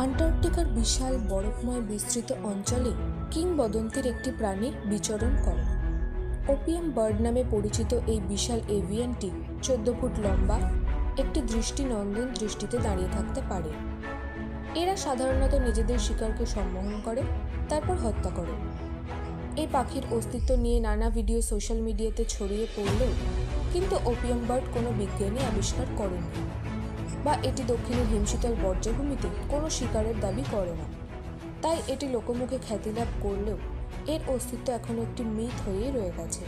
আন্টার্কটিকার বিশাল বরফময় বিস্তৃত অঞ্চলে কিংবদন্তির একটি প্রাণী বিচরণ করে। ওপিয়াম বার্ড নামে পরিচিত এই বিশাল এভিয়ানটি 14 ফুট লম্বা একটি দৃষ্টিনন্দন দৃষ্টিতে দাঁড়িয়ে থাকতে পারে। এরা সাধারণত নিজেদের শিকারকে সম্মোহন করে, তারপর হত্যা করে। এই পাখির অস্তিত্ব নিয়ে নানা ভিডিও সোশ্যাল মিডিয়াতে ছড়িয়ে পড়লেও কিন্তু ওপিয়াম বার্ড কোনো বিজ্ঞানী আবিষ্কার করেননি, বা এটি দক্ষিণের হিমশীতল বর্জ্যভূমিতে কোনো শিকারের দাবি করে না। তাই এটি লোকমুখে খ্যাতি লাভ করলেও এর অস্তিত্ব এখনও একটি মিথ হয়েই রয়ে গেছে।